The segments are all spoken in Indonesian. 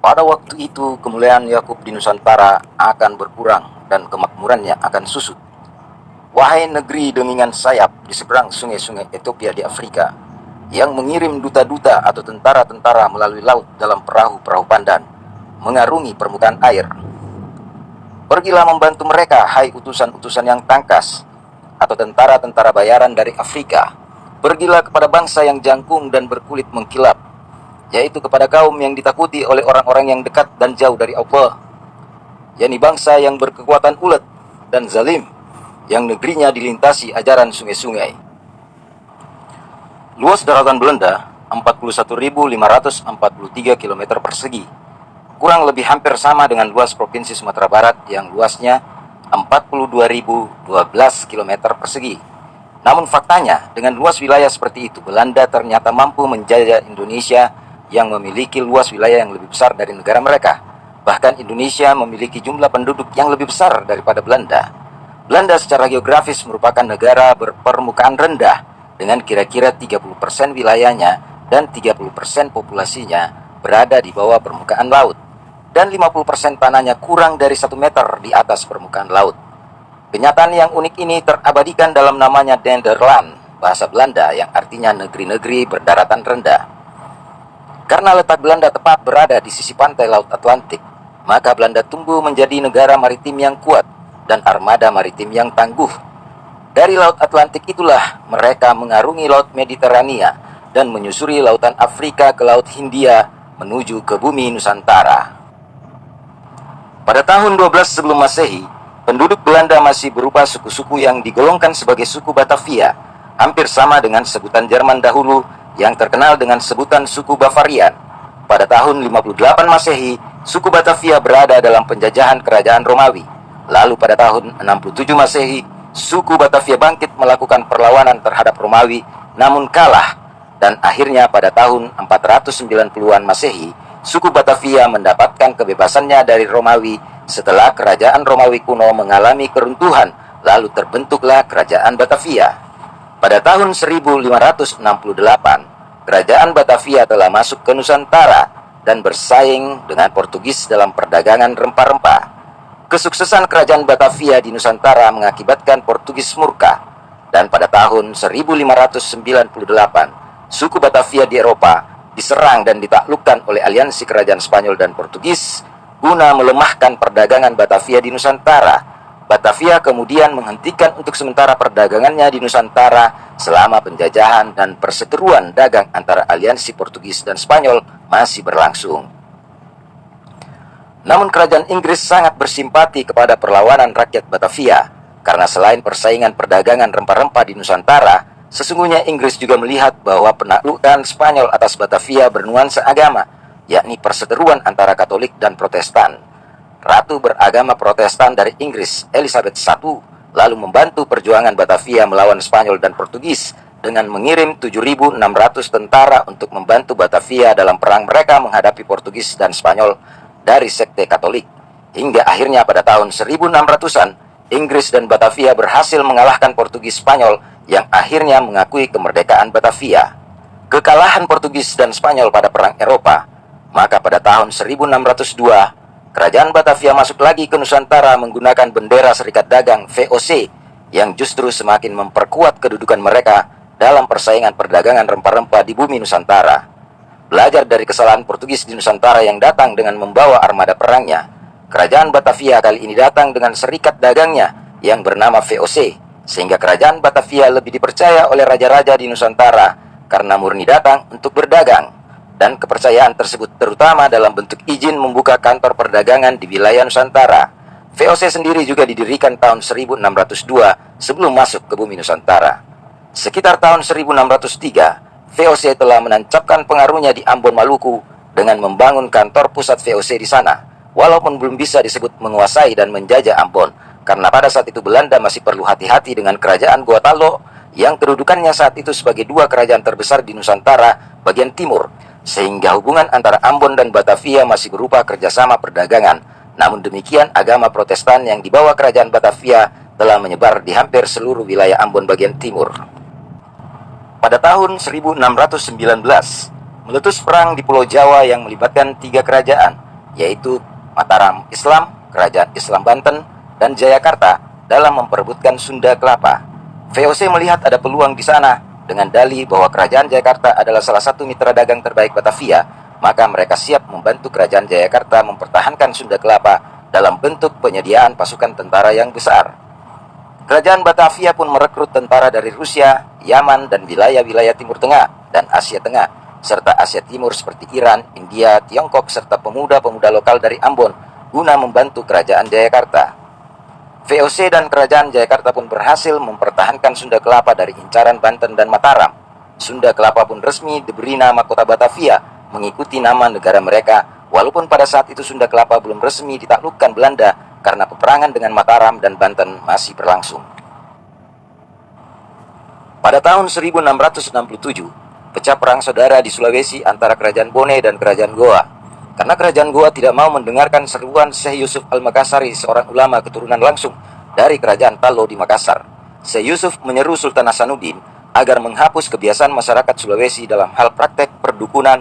Pada waktu itu, kemuliaan Yakub di Nusantara akan berkurang dan kemakmurannya akan susut. Wahai negeri dengan sayap di seberang sungai-sungai Ethiopia di Afrika, yang mengirim duta-duta atau tentara-tentara melalui laut dalam perahu-perahu pandan, mengarungi permukaan air. Pergilah membantu mereka, hai utusan-utusan yang tangkas, atau tentara-tentara bayaran dari Afrika. Pergilah kepada bangsa yang jangkung dan berkulit mengkilap, yaitu kepada kaum yang ditakuti oleh orang-orang yang dekat dan jauh dari Allah, yakni bangsa yang berkekuatan ulet dan zalim, yang negerinya dilintasi ajaran sungai-sungai. Luas daratan Belanda 41.543 km persegi, kurang lebih hampir sama dengan luas Provinsi Sumatera Barat yang luasnya 42.012 km persegi. Namun faktanya, dengan luas wilayah seperti itu, Belanda ternyata mampu menjajah Indonesia yang memiliki luas wilayah yang lebih besar dari negara mereka. Bahkan Indonesia memiliki jumlah penduduk yang lebih besar daripada Belanda. Belanda secara geografis merupakan negara berpermukaan rendah dengan kira-kira 30% wilayahnya dan 30% populasinya berada di bawah permukaan laut, dan 50% tanahnya kurang dari 1 meter di atas permukaan laut. Kenyataan yang unik ini terabadikan dalam namanya Denderland, bahasa Belanda yang artinya negeri-negeri berdaratan rendah. Karena letak Belanda tepat berada di sisi pantai Laut Atlantik, maka Belanda tumbuh menjadi negara maritim yang kuat dan armada maritim yang tangguh. Dari Laut Atlantik itulah mereka mengarungi Laut Mediterania dan menyusuri lautan Afrika ke Laut Hindia menuju ke bumi Nusantara. Pada tahun 12 sebelum Masehi, penduduk Belanda masih berupa suku-suku yang digolongkan sebagai suku Batavia, hampir sama dengan sebutan Jerman dahulu yang terkenal dengan sebutan suku Bavarian. Pada tahun 58 Masehi, suku Batavia berada dalam penjajahan kerajaan Romawi. Lalu pada tahun 67 Masehi, suku Batavia bangkit melakukan perlawanan terhadap Romawi, namun kalah. Dan akhirnya pada tahun 490-an Masehi, suku Batavia mendapatkan kebebasannya dari Romawi setelah kerajaan Romawi kuno mengalami keruntuhan, lalu terbentuklah kerajaan Batavia. Pada tahun 1568, kerajaan Batavia telah masuk ke Nusantara dan bersaing dengan Portugis dalam perdagangan rempah-rempah. Kesuksesan kerajaan Batavia di Nusantara mengakibatkan Portugis murka, dan pada tahun 1598, suku Batavia di Eropa diserang dan ditaklukkan oleh aliansi kerajaan Spanyol dan Portugis guna melemahkan perdagangan Batavia di Nusantara. Batavia kemudian menghentikan untuk sementara perdagangannya di Nusantara selama penjajahan dan perseteruan dagang antara aliansi Portugis dan Spanyol masih berlangsung. Namun kerajaan Inggris sangat bersimpati kepada perlawanan rakyat Batavia, karena selain persaingan perdagangan rempah-rempah di Nusantara, sesungguhnya Inggris juga melihat bahwa penaklukan Spanyol atas Batavia bernuansa agama, yakni perseteruan antara Katolik dan Protestan. Ratu beragama Protestan dari Inggris, Elizabeth I, lalu membantu perjuangan Batavia melawan Spanyol dan Portugis dengan mengirim 7.600 tentara untuk membantu Batavia dalam perang mereka menghadapi Portugis dan Spanyol dari sekte Katolik. Hingga akhirnya pada tahun 1600-an, Inggris dan Batavia berhasil mengalahkan Portugis Spanyol yang akhirnya mengakui kemerdekaan Batavia. Kekalahan Portugis dan Spanyol pada Perang Eropa, maka pada tahun 1602, kerajaan Batavia masuk lagi ke Nusantara menggunakan bendera Serikat Dagang VOC yang justru semakin memperkuat kedudukan mereka dalam persaingan perdagangan rempah-rempah di bumi Nusantara. Belajar dari kesalahan Portugis di Nusantara yang datang dengan membawa armada perangnya, kerajaan Batavia kali ini datang dengan serikat dagangnya yang bernama VOC, sehingga kerajaan Batavia lebih dipercaya oleh raja-raja di Nusantara karena murni datang untuk berdagang. Dan kepercayaan tersebut terutama dalam bentuk izin membuka kantor perdagangan di wilayah Nusantara. VOC sendiri juga didirikan tahun 1602 sebelum masuk ke bumi Nusantara. Sekitar tahun 1603, VOC telah menancapkan pengaruhnya di Ambon, Maluku dengan membangun kantor pusat VOC di sana, walaupun belum bisa disebut menguasai dan menjajah Ambon, karena pada saat itu Belanda masih perlu hati-hati dengan kerajaan Gotalo yang kedudukannya saat itu sebagai dua kerajaan terbesar di Nusantara bagian timur, sehingga hubungan antara Ambon dan Batavia masih berupa kerjasama perdagangan. Namun demikian, agama Protestan yang dibawa kerajaan Batavia telah menyebar di hampir seluruh wilayah Ambon bagian timur. Pada tahun 1619, meletus perang di Pulau Jawa yang melibatkan 3 kerajaan, yaitu Mataram Islam, Kerajaan Islam Banten, dan Jayakarta dalam memperebutkan Sunda Kelapa. VOC melihat ada peluang di sana dengan dalih bahwa Kerajaan Jayakarta adalah salah satu mitra dagang terbaik Batavia, maka mereka siap membantu Kerajaan Jayakarta mempertahankan Sunda Kelapa dalam bentuk penyediaan pasukan tentara yang besar. Kerajaan Batavia pun merekrut tentara dari Rusia, Yaman, dan wilayah-wilayah Timur Tengah dan Asia Tengah, serta Asia Timur seperti Iran, India, Tiongkok, serta pemuda-pemuda lokal dari Ambon guna membantu Kerajaan Jayakarta. VOC dan Kerajaan Jayakarta pun berhasil mempertahankan Sunda Kelapa dari incaran Banten dan Mataram. Sunda Kelapa pun resmi diberi nama Kota Batavia, mengikuti nama negara mereka, walaupun pada saat itu Sunda Kelapa belum resmi ditaklukkan Belanda karena peperangan dengan Mataram dan Banten masih berlangsung. Pada tahun 1667, pecah perang saudara di Sulawesi antara Kerajaan Bone dan Kerajaan Goa. Karena Kerajaan Goa tidak mau mendengarkan seruan Syekh Yusuf Al-Makassari, seorang ulama keturunan langsung dari Kerajaan Talo di Makassar. Syekh Yusuf menyeru Sultan Hasanuddin agar menghapus kebiasaan masyarakat Sulawesi dalam hal praktek perdukunan,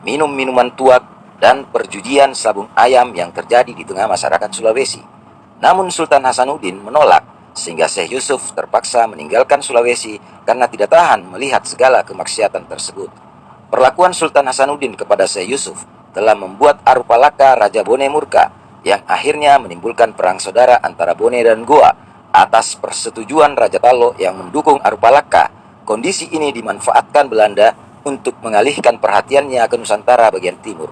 minum minuman tuak, dan perjudian sabung ayam yang terjadi di tengah masyarakat Sulawesi. Namun Sultan Hasanuddin menolak, sehingga Syekh Yusuf terpaksa meninggalkan Sulawesi karena tidak tahan melihat segala kemaksiatan tersebut. Perlakuan Sultan Hasanuddin kepada Syekh Yusuf telah membuat Arupalaka Raja Bone murka, yang akhirnya menimbulkan perang saudara antara Bone dan Goa atas persetujuan Raja Talo yang mendukung Arupalaka. Kondisi ini dimanfaatkan Belanda untuk mengalihkan perhatiannya ke Nusantara bagian timur.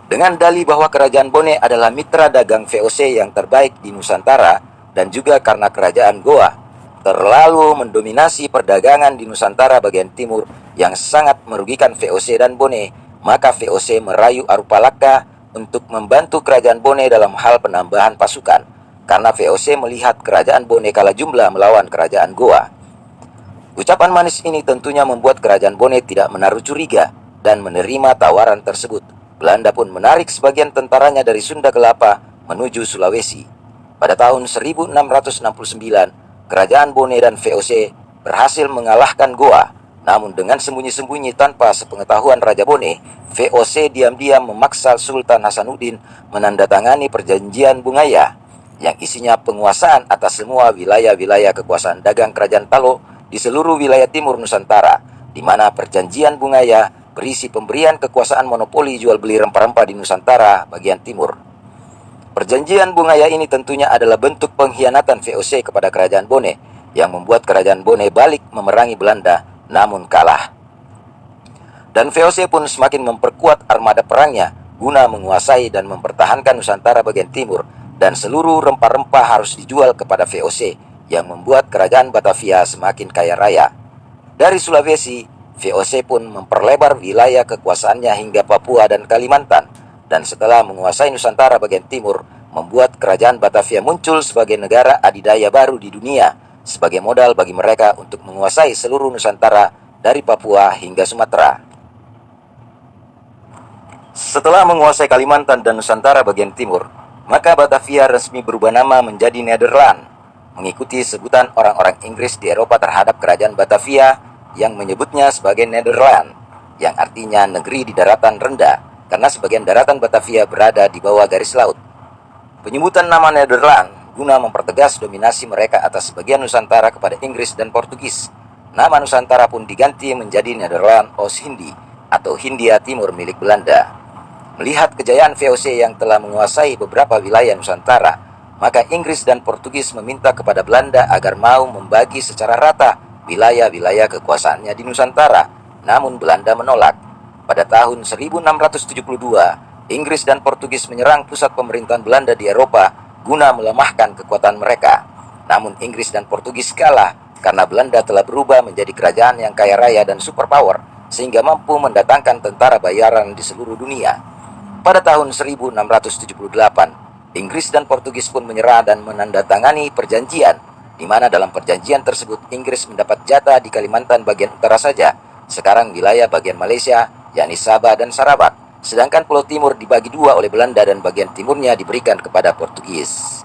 Dengan dalih bahwa Kerajaan Bone adalah mitra dagang VOC yang terbaik di Nusantara, dan juga karena Kerajaan Goa terlalu mendominasi perdagangan di Nusantara bagian timur yang sangat merugikan VOC dan Bone, maka VOC merayu Arupalaka untuk membantu Kerajaan Bone dalam hal penambahan pasukan, karena VOC melihat Kerajaan Bone kalah jumlah melawan Kerajaan Goa. Ucapan manis ini tentunya membuat Kerajaan Bone tidak menaruh curiga dan menerima tawaran tersebut. Belanda pun menarik sebagian tentaranya dari Sunda Kelapa menuju Sulawesi. Pada tahun 1669, Kerajaan Bone dan VOC berhasil mengalahkan Goa. Namun dengan sembunyi-sembunyi tanpa sepengetahuan Raja Bone, VOC diam-diam memaksa Sultan Hasanuddin menandatangani perjanjian Bungaya yang isinya penguasaan atas semua wilayah-wilayah kekuasaan dagang Kerajaan Talo di seluruh wilayah timur Nusantara, di mana perjanjian Bungaya berisi pemberian kekuasaan monopoli jual beli rempah-rempah di Nusantara bagian timur. Perjanjian Bungaya ini tentunya adalah bentuk pengkhianatan VOC kepada Kerajaan Bone, yang membuat Kerajaan Bone balik memerangi Belanda, namun kalah. Dan VOC pun semakin memperkuat armada perangnya guna menguasai dan mempertahankan Nusantara bagian timur, dan seluruh rempah-rempah harus dijual kepada VOC, yang membuat Kerajaan Batavia semakin kaya raya. Dari Sulawesi, VOC pun memperlebar wilayah kekuasaannya hingga Papua dan Kalimantan, dan setelah menguasai Nusantara bagian timur, membuat Kerajaan Batavia muncul sebagai negara adidaya baru di dunia, sebagai modal bagi mereka untuk menguasai seluruh Nusantara dari Papua hingga Sumatera. Setelah menguasai Kalimantan dan Nusantara bagian timur, maka Batavia resmi berubah nama menjadi Nederland, mengikuti sebutan orang-orang Inggris di Eropa terhadap Kerajaan Batavia yang menyebutnya sebagai Nederland, yang artinya negeri di daratan rendah, karena sebagian daratan Batavia berada di bawah garis laut. Penyebutan nama Nederland guna mempertegas dominasi mereka atas sebagian Nusantara kepada Inggris dan Portugis. Nama Nusantara pun diganti menjadi Nederland Oost-Hindi atau Hindia Timur milik Belanda. Melihat kejayaan VOC yang telah menguasai beberapa wilayah Nusantara, maka Inggris dan Portugis meminta kepada Belanda agar mau membagi secara rata wilayah-wilayah kekuasaannya di Nusantara. Namun Belanda menolak. Pada tahun 1672, Inggris dan Portugis menyerang pusat pemerintahan Belanda di Eropa guna melemahkan kekuatan mereka. Namun Inggris dan Portugis kalah karena Belanda telah berubah menjadi kerajaan yang kaya raya dan superpower, sehingga mampu mendatangkan tentara bayaran di seluruh dunia. Pada tahun 1678, Inggris dan Portugis pun menyerah dan menandatangani perjanjian, di mana dalam perjanjian tersebut Inggris mendapat jatah di Kalimantan bagian utara saja, sekarang wilayah bagian Malaysia, yakni Sabah dan Sarawak. Sedangkan Pulau Timur dibagi dua oleh Belanda dan bagian timurnya diberikan kepada Portugis.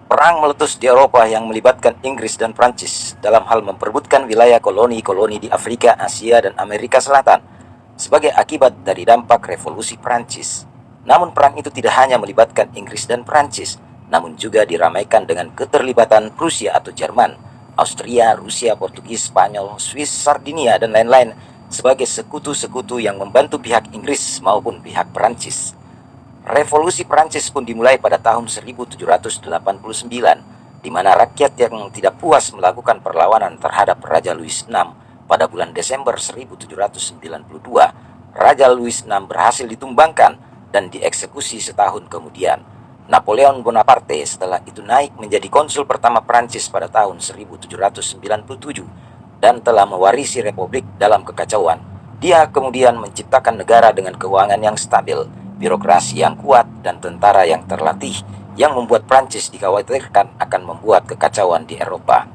Perang meletus di Eropa yang melibatkan Inggris dan Prancis dalam hal memperebutkan wilayah koloni-koloni di Afrika, Asia, dan Amerika Selatan. sebagai akibat dari dampak revolusi Prancis. Namun perang itu tidak hanya melibatkan Inggris dan Prancis, namun juga diramaikan dengan keterlibatan Prusia atau Jerman, Austria, Rusia, Portugis, Spanyol, Swiss, Sardinia, dan lain-lain sebagai sekutu-sekutu yang membantu pihak Inggris maupun pihak Prancis. Revolusi Prancis pun dimulai pada tahun 1789, di mana rakyat yang tidak puas melakukan perlawanan terhadap Raja Louis VI pada bulan Desember 1792, Raja Louis VI berhasil ditumbangkan dan dieksekusi setahun kemudian. Napoleon Bonaparte setelah itu naik menjadi konsul pertama Prancis pada tahun 1797 dan telah mewarisi republik dalam kekacauan. Dia kemudian menciptakan negara dengan keuangan yang stabil, birokrasi yang kuat, dan tentara yang terlatih, yang membuat Prancis dikhawatirkan akan membuat kekacauan di Eropa.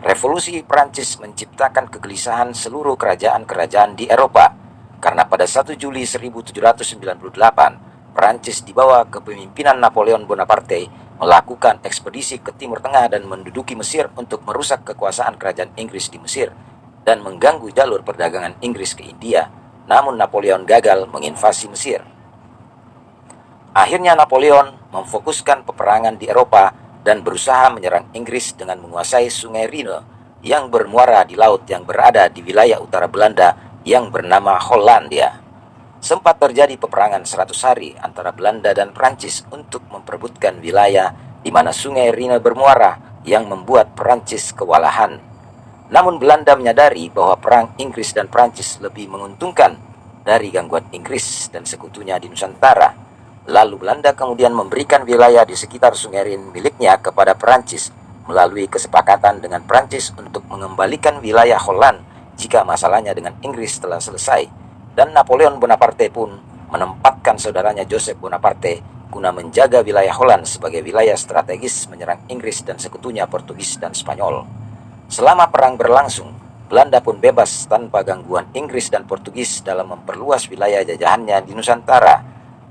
Revolusi Prancis menciptakan kegelisahan seluruh kerajaan-kerajaan di Eropa, karena pada 1 Juli 1798, Prancis di bawah kepemimpinan Napoleon Bonaparte melakukan ekspedisi ke Timur Tengah dan menduduki Mesir untuk merusak kekuasaan kerajaan Inggris di Mesir dan mengganggu jalur perdagangan Inggris ke India. Namun Napoleon gagal menginvasi Mesir. Akhirnya Napoleon memfokuskan peperangan di Eropa dan berusaha menyerang Inggris dengan menguasai Sungai Rhine yang bermuara di laut yang berada di wilayah utara Belanda yang bernama Hollandia. Sempat terjadi peperangan 100 hari antara Belanda dan Prancis untuk memperebutkan wilayah di mana Sungai Rhine bermuara yang membuat Prancis kewalahan. Namun Belanda menyadari bahwa perang Inggris dan Prancis lebih menguntungkan dari gangguan Inggris dan sekutunya di Nusantara. Lalu Belanda kemudian memberikan wilayah di sekitar Sungai Rhine miliknya kepada Prancis melalui kesepakatan dengan Prancis untuk mengembalikan wilayah Holland jika masalahnya dengan Inggris telah selesai. Dan Napoleon Bonaparte pun menempatkan saudaranya Joseph Bonaparte guna menjaga wilayah Holland sebagai wilayah strategis menyerang Inggris dan sekutunya Portugis dan Spanyol. Selama perang berlangsung, Belanda pun bebas tanpa gangguan Inggris dan Portugis dalam memperluas wilayah jajahannya di Nusantara.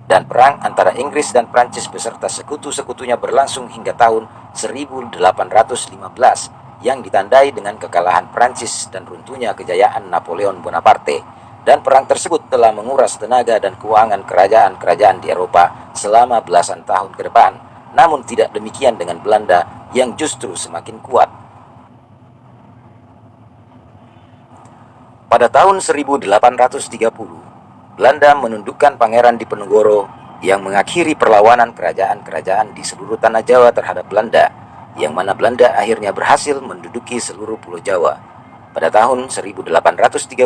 Dan perang antara Inggris dan Prancis beserta sekutu-sekutunya berlangsung hingga tahun 1815 yang ditandai dengan kekalahan Prancis dan runtuhnya kejayaan Napoleon Bonaparte. Dan perang tersebut telah menguras tenaga dan keuangan kerajaan-kerajaan di Eropa selama belasan tahun ke depan. Namun tidak demikian dengan Belanda yang justru semakin kuat. Pada tahun 1830, Belanda menundukkan Pangeran Diponegoro yang mengakhiri perlawanan kerajaan-kerajaan di seluruh tanah Jawa terhadap Belanda, yang mana Belanda akhirnya berhasil menduduki seluruh pulau Jawa. Pada tahun 1837,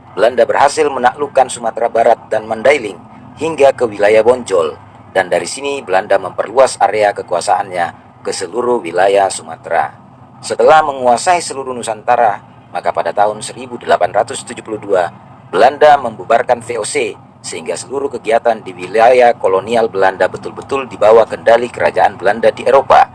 Belanda berhasil menaklukkan Sumatera Barat dan Mandailing hingga ke wilayah Bonjol, dan dari sini Belanda memperluas area kekuasaannya ke seluruh wilayah Sumatera. Setelah menguasai seluruh Nusantara, maka pada tahun 1872 Belanda membubarkan VOC sehingga seluruh kegiatan di wilayah kolonial Belanda betul-betul di bawah kendali kerajaan Belanda di Eropa.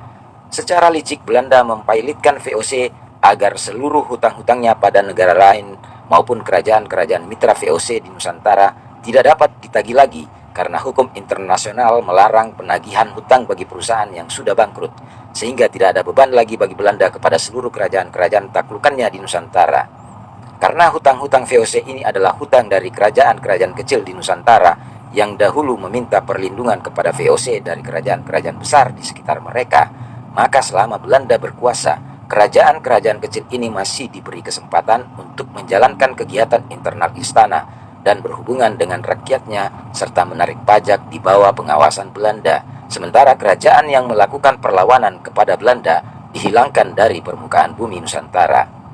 Secara licik Belanda mempailitkan VOC agar seluruh hutang-hutangnya pada negara lain maupun kerajaan-kerajaan mitra VOC di Nusantara tidak dapat ditagih lagi karena hukum internasional melarang penagihan hutang bagi perusahaan yang sudah bangkrut, sehingga tidak ada beban lagi bagi Belanda kepada seluruh kerajaan-kerajaan taklukannya di Nusantara. Karena hutang-hutang VOC ini adalah hutang dari kerajaan-kerajaan kecil di Nusantara yang dahulu meminta perlindungan kepada VOC dari kerajaan-kerajaan besar di sekitar mereka, maka selama Belanda berkuasa, kerajaan-kerajaan kecil ini masih diberi kesempatan untuk menjalankan kegiatan internal istana dan berhubungan dengan rakyatnya serta menarik pajak di bawah pengawasan Belanda. Sementara kerajaan yang melakukan perlawanan kepada Belanda dihilangkan dari permukaan bumi Nusantara.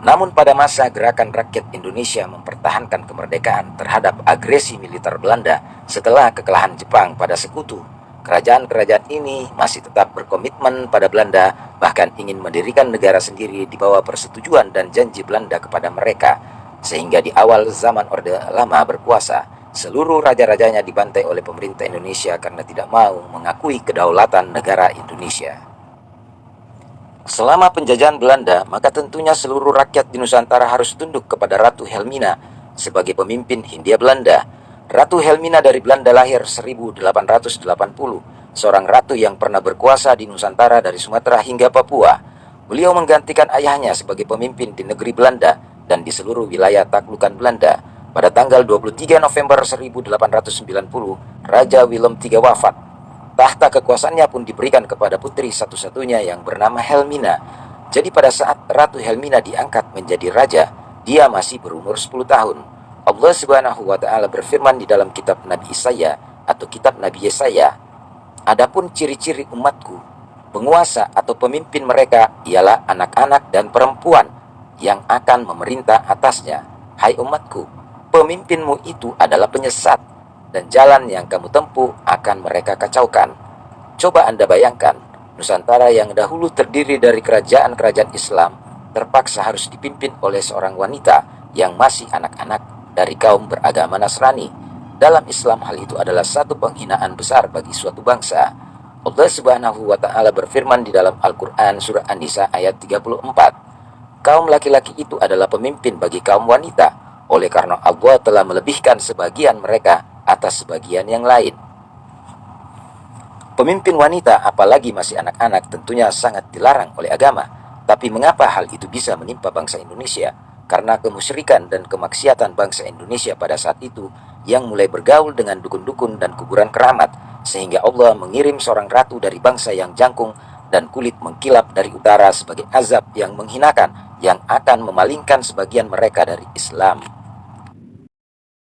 Namun pada masa gerakan rakyat Indonesia mempertahankan kemerdekaan terhadap agresi militer Belanda setelah kekalahan Jepang pada Sekutu, kerajaan-kerajaan ini masih tetap berkomitmen pada Belanda, bahkan ingin mendirikan negara sendiri di bawah persetujuan dan janji Belanda kepada mereka. Sehingga di awal zaman Orde Lama berkuasa, seluruh raja-rajanya dibantai oleh pemerintah Indonesia karena tidak mau mengakui kedaulatan negara Indonesia. Selama penjajahan Belanda, maka tentunya seluruh rakyat di Nusantara harus tunduk kepada Ratu Helmina sebagai pemimpin Hindia Belanda. Ratu Helmina dari Belanda lahir 1880, seorang ratu yang pernah berkuasa di Nusantara dari Sumatera hingga Papua. Beliau menggantikan ayahnya sebagai pemimpin di negeri Belanda dan di seluruh wilayah taklukan Belanda. Pada tanggal 23 November 1890, Raja Willem III wafat. Tahta kekuasaannya pun diberikan kepada putri satu-satunya yang bernama Helmina. Jadi pada saat Ratu Helmina diangkat menjadi raja, dia masih berumur 10 tahun. Allah Subhanahu wa taala berfirman di dalam kitab Nabi Yesaya atau kitab Nabi Yesaya, "Adapun ciri-ciri umatku, penguasa atau pemimpin mereka ialah anak-anak dan perempuan yang akan memerintah atasnya. Hai umatku, pemimpinmu itu adalah penyesat, dan jalan yang kamu tempuh akan mereka kacaukan." Coba Anda bayangkan, Nusantara yang dahulu terdiri dari kerajaan-kerajaan Islam terpaksa harus dipimpin oleh seorang wanita yang masih anak-anak dari kaum beragama Nasrani. Dalam Islam hal itu adalah satu penghinaan besar bagi suatu bangsa. Allah Subhanahu wa taala berfirman di dalam Al-Qur'an surah An-Nisa ayat 34, "Kaum laki-laki itu adalah pemimpin bagi kaum wanita, oleh karena Allah telah melebihkan sebagian mereka atas sebagian yang lain." Pemimpin wanita, apalagi masih anak-anak, tentunya sangat dilarang oleh agama. Tapi mengapa hal itu bisa menimpa bangsa Indonesia? Karena kemusyrikan dan kemaksiatan bangsa Indonesia pada saat itu yang mulai bergaul dengan dukun-dukun dan kuburan keramat, sehingga Allah mengirim seorang ratu dari bangsa yang jangkung dan kulit mengkilap dari utara sebagai azab yang menghinakan, yang akan memalingkan sebagian mereka dari Islam.